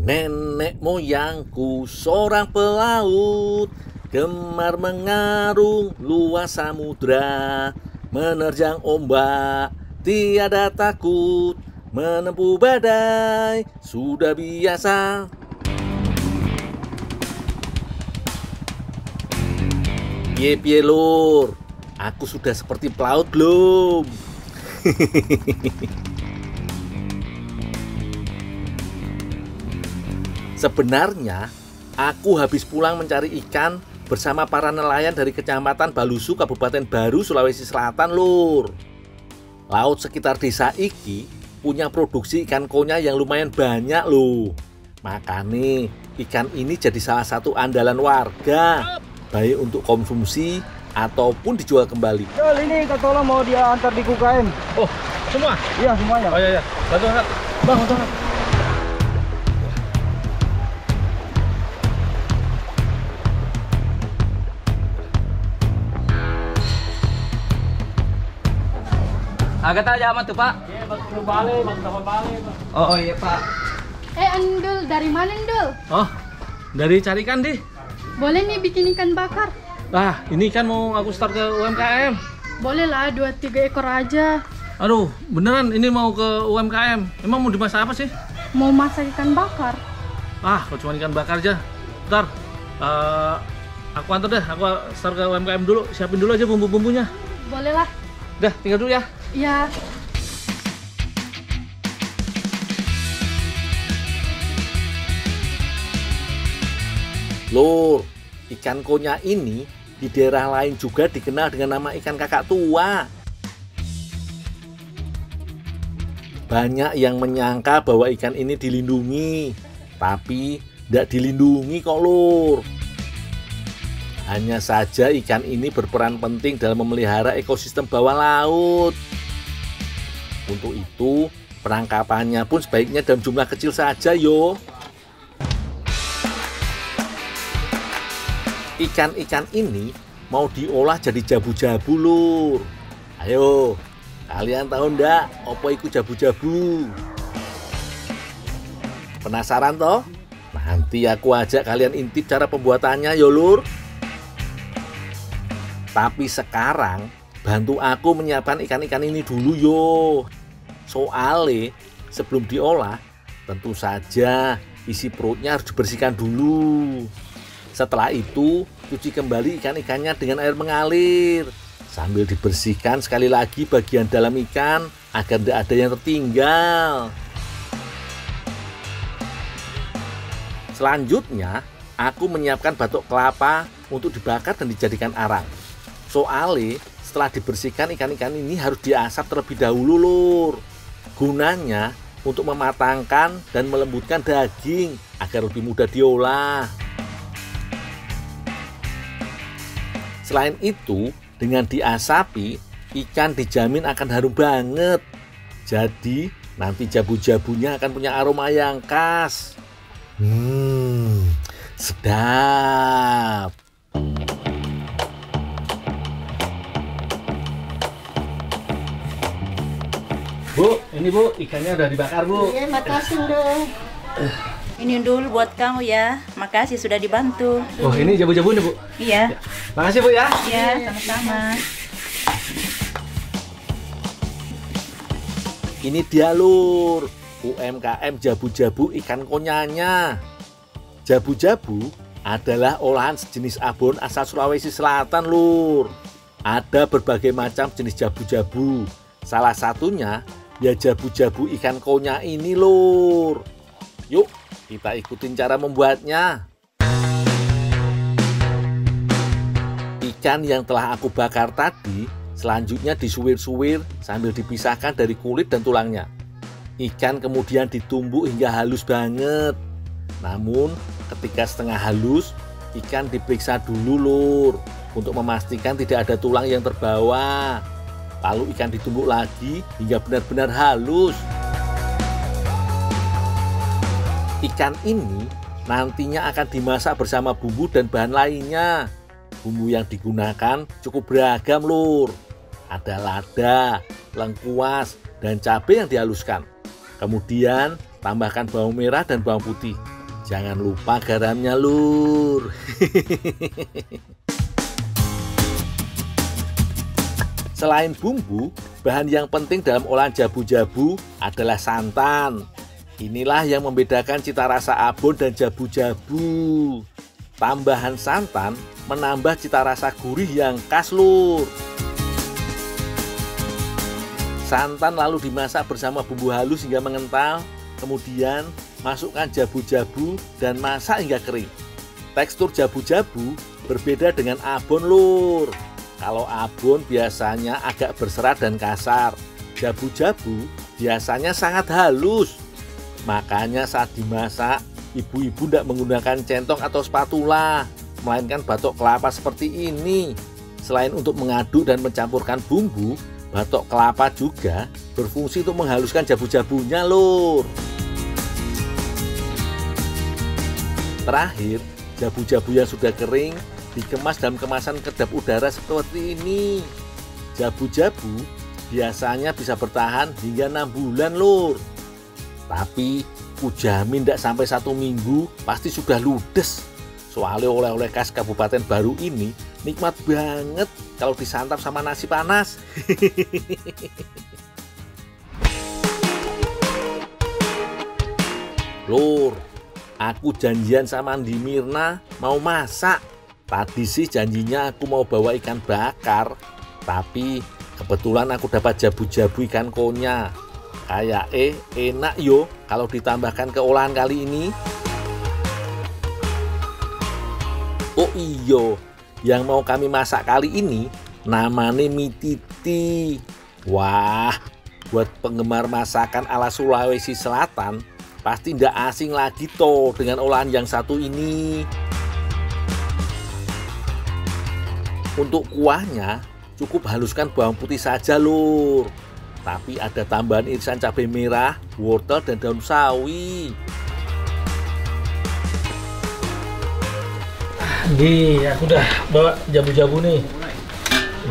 Nenek moyangku seorang pelaut, gemar mengarung luas samudra, menerjang ombak tiada takut, menempuh badai sudah biasa. Piye lur, aku sudah seperti pelaut belum? Sebenarnya aku habis pulang mencari ikan bersama para nelayan dari Kecamatan Balusu, Kabupaten Baru, Sulawesi Selatan, lur. Laut sekitar desa iki punya produksi ikan konya yang lumayan banyak loh. Makanya ikan ini jadi salah satu andalan warga, baik untuk konsumsi ataupun dijual kembali. Ini ketolong mau dia antar di KUKM. Oh, semua? Iya, semuanya. Oh iya. Bantu angkat. Bang, bantu angkat. Agak aja amat tuh, Pak. Iya, bantu balik, bantu balik. Oh iya, Pak. Endul, dari mana Endul? Oh, dari cari ikan di. Boleh nih bikin ikan bakar? Ah, ini kan mau aku start ke UMKM. Boleh lah, 2-3 ekor aja. Aduh, beneran ini mau ke UMKM. Emang mau dimasak apa sih? Mau masak ikan bakar? Ah, kok cuma ikan bakar aja. Bentar, aku antar deh. Aku start ke UMKM dulu. Siapin dulu aja bumbu-bumbunya. Boleh lah. Dah, tinggal dulu ya. Iya. Lur, ikan konya ini di daerah lain juga dikenal dengan nama ikan kakak tua. Banyak yang menyangka bahwa ikan ini dilindungi, tapi tidak dilindungi kok, lur. Hanya saja ikan ini berperan penting dalam memelihara ekosistem bawah laut. Untuk itu, penangkapannya pun sebaiknya dalam jumlah kecil saja, yo. Ikan-ikan ini mau diolah jadi jabu-jabu, lur. Ayo, kalian tahu ndak apa itu jabu-jabu? Penasaran toh? Nanti aku ajak kalian intip cara pembuatannya, yo lur. Tapi sekarang bantu aku menyiapkan ikan-ikan ini dulu, yo. Soalnya sebelum diolah, tentu saja isi perutnya harus dibersihkan dulu. Setelah itu, cuci kembali ikan-ikannya dengan air mengalir. Sambil dibersihkan sekali lagi bagian dalam ikan agar tidak ada yang tertinggal. Selanjutnya, aku menyiapkan batok kelapa untuk dibakar dan dijadikan arang. Soalnya, setelah dibersihkan ikan-ikan ini harus diasap terlebih dahulu, lur. Gunanya untuk mematangkan dan melembutkan daging agar lebih mudah diolah. Selain itu, dengan diasapi, ikan dijamin akan harum banget. Jadi, nanti jabu-jabunya akan punya aroma yang khas. Sedap. Bu, ini Bu, ikannya udah dibakar, Bu. Iya, makasih dong. Ini dulu buat kamu ya. Makasih sudah dibantu. Oh, ini jabu-jabu nih, Bu. Iya. Makasih, Bu ya. Iya, sama-sama. Ini dia, lur, UMKM jabu-jabu ikan konyanya. Jabu-jabu adalah olahan sejenis abon asal Sulawesi Selatan, lur. Ada berbagai macam jenis jabu-jabu. Salah satunya ya jabu-jabu ikan konya ini, lur. Yuk, kita ikutin cara membuatnya. Ikan yang telah aku bakar tadi selanjutnya disuwir-suwir sambil dipisahkan dari kulit dan tulangnya. Ikan kemudian ditumbuk hingga halus banget. Namun ketika setengah halus, ikan diperiksa dulu, lur, untuk memastikan tidak ada tulang yang terbawa. Lalu ikan ditumbuk lagi hingga benar-benar halus. Ikan ini nantinya akan dimasak bersama bumbu dan bahan lainnya. Bumbu yang digunakan cukup beragam, lur. Ada lada, lengkuas, dan cabai yang dihaluskan. Kemudian tambahkan bawang merah dan bawang putih. Jangan lupa garamnya, Lur. Selain bumbu, bahan yang penting dalam olahan jabu-jabu adalah santan. Inilah yang membedakan cita rasa abon dan jabu-jabu. Tambahan santan menambah cita rasa gurih yang khas, Lur. Santan lalu dimasak bersama bumbu halus hingga mengental. Kemudian masukkan jabu-jabu dan masak hingga kering. Tekstur jabu-jabu berbeda dengan abon, Lur. Kalau abon biasanya agak berserat dan kasar. Jabu-jabu biasanya sangat halus. Makanya saat dimasak, ibu-ibu tidak menggunakan centong atau spatula, melainkan batok kelapa seperti ini. Selain untuk mengaduk dan mencampurkan bumbu, batok kelapa juga berfungsi untuk menghaluskan jabu-jabunya, Lur. Terakhir, jabu-jabu yang sudah kering dikemas dalam kemasan kedap udara seperti ini. Jabu-jabu biasanya bisa bertahan hingga 6 bulan, Lur. Tapi kujamin tidak sampai 1 minggu pasti sudah ludes. Soalnya oleh-oleh khas Kabupaten Baru ini nikmat banget kalau disantap sama nasi panas. Lur, aku janjian sama Andi Mirna mau masak. Tadi sih janjinya aku mau bawa ikan bakar, tapi kebetulan aku dapat jabu-jabu ikan konya. Kayak enak yo kalau ditambahkan ke olahan kali ini. Oh iyo, yang mau kami masak kali ini namanya mie titi. Wah, buat penggemar masakan ala Sulawesi Selatan pasti ndak asing lagi toh dengan olahan yang satu ini. Untuk kuahnya cukup haluskan bawang putih saja, Lur. Tapi ada tambahan irisan cabai merah, wortel dan daun sawi. Nih, aku udah bawa jabu-jabu nih.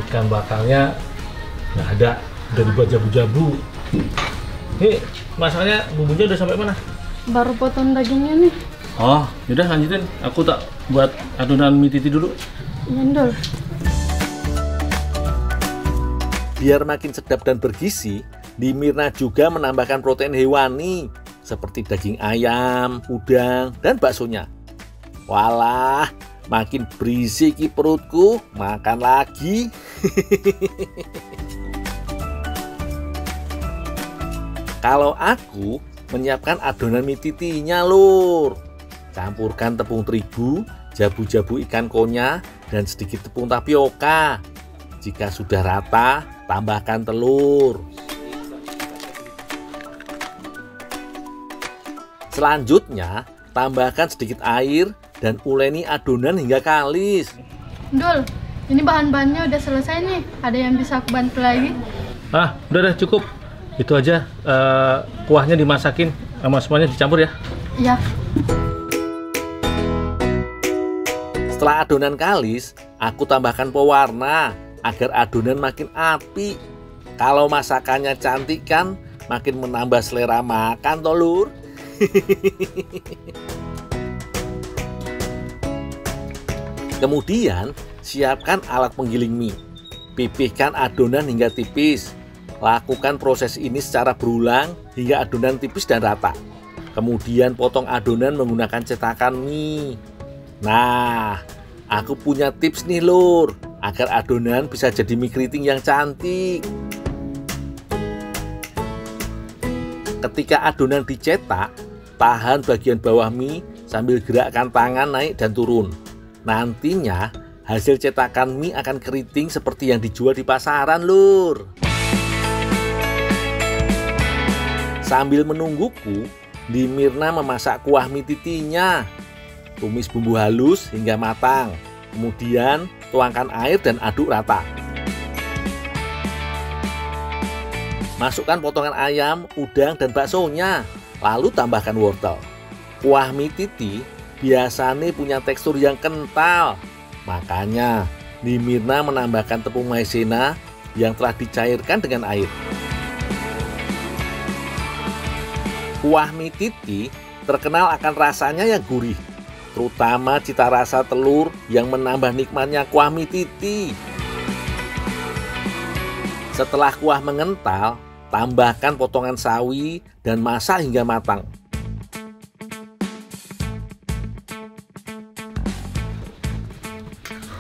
Ikan bakarnya nggak ada, udah dibuat jabu-jabu. Nih, masaknya bumbunya udah sampai mana? Baru potong dagingnya nih. Oh, yaudah lanjutin. Aku tak buat adonan mie titi dulu. Yendol. Biar makin sedap dan bergizi, Di Mirna juga menambahkan protein hewani seperti daging ayam, udang, dan baksonya. Walah, makin berisi ki perutku, makan lagi. Kalau aku menyiapkan adonan mie titinya, Lur. Campurkan tepung terigu, jabu-jabu ikan konya, dan sedikit tepung tapioka. Jika sudah rata, tambahkan telur. Selanjutnya, tambahkan sedikit air dan uleni adonan hingga kalis. Dul, ini bahan-bahannya udah selesai nih. Ada yang bisa aku bantu lagi? Ah, udah cukup. Itu aja, kuahnya dimasakin sama semuanya dicampur ya. Iya. Setelah adonan kalis, aku tambahkan pewarna agar adonan makin apik. Kalau masakannya cantik kan, makin menambah selera makan toh, Lur. Kemudian, siapkan alat penggiling mie. Pipihkan adonan hingga tipis. Lakukan proses ini secara berulang hingga adonan tipis dan rata. Kemudian potong adonan menggunakan cetakan mie. Nah, aku punya tips nih, Lur, agar adonan bisa jadi mie keriting yang cantik. Ketika adonan dicetak, tahan bagian bawah mie sambil gerakkan tangan naik dan turun. Nantinya hasil cetakan mie akan keriting seperti yang dijual di pasaran, Lur. Sambil menungguku, Di Mirna memasak kuah mie titinya. Tumis bumbu halus hingga matang. Kemudian tuangkan air dan aduk rata. Masukkan potongan ayam, udang, dan baksonya. Lalu tambahkan wortel. Kuah mie titi biasanya punya tekstur yang kental. Makanya Di Mirna menambahkan tepung maizena yang telah dicairkan dengan air. Kuah mie titi terkenal akan rasanya yang gurih, terutama cita rasa telur yang menambah nikmatnya kuah mie titi. Setelah kuah mengental, tambahkan potongan sawi dan masak hingga matang.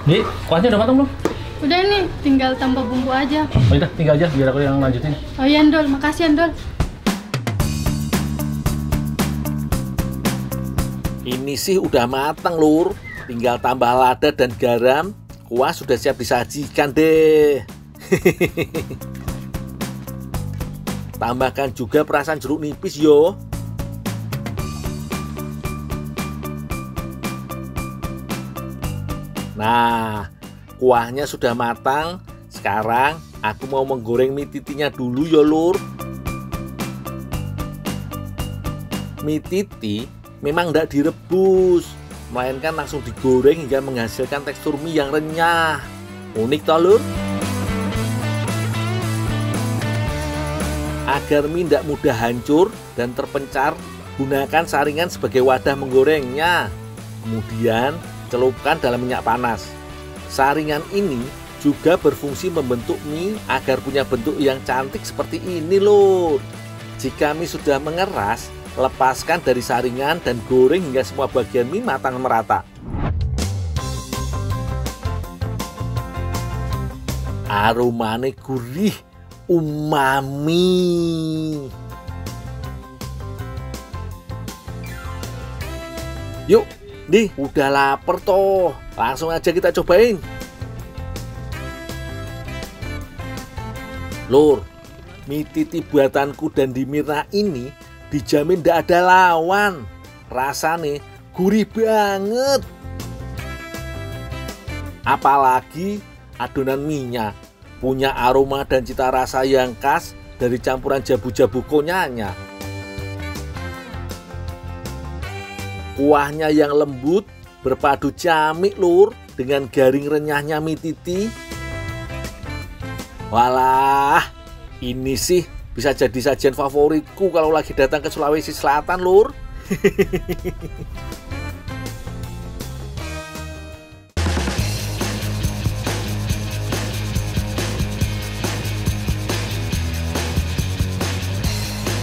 Nih, kuahnya udah matang belum? Udah nih, tinggal tambah bumbu aja. Oh udah, tinggal aja biar aku yang lanjutin. Oh iya Ndol, makasih Ndol. Ini sih udah matang lur, tinggal tambah lada dan garam, kuah sudah siap disajikan deh. Tambahkan juga perasan jeruk nipis yo. Nah, kuahnya sudah matang. Sekarang aku mau menggoreng mie titinya dulu ya lur. Mie titi memang tidak direbus, melainkan langsung digoreng hingga menghasilkan tekstur mie yang renyah. Unik toh lur. Agar mie tidak mudah hancur dan terpencar, gunakan saringan sebagai wadah menggorengnya. Kemudian celupkan dalam minyak panas. Saringan ini juga berfungsi membentuk mie agar punya bentuk yang cantik seperti ini lur. Jika mie sudah mengeras, lepaskan dari saringan dan goreng hingga semua bagian mie matang merata. Aromanya gurih, umami. Yuk, nih udah lapar toh. Langsung aja kita cobain. Lur, mie titi buatanku dan di Mirna ini dijamin tidak ada lawan. Rasanya gurih banget. Apalagi adonan mie-nya punya aroma dan cita rasa yang khas dari campuran jabu-jabu konyanya. Kuahnya yang lembut berpadu ciamik lur dengan garing renyahnya mie titi. Walah, ini sih bisa jadi sajian favoritku kalau lagi datang ke Sulawesi Selatan lur.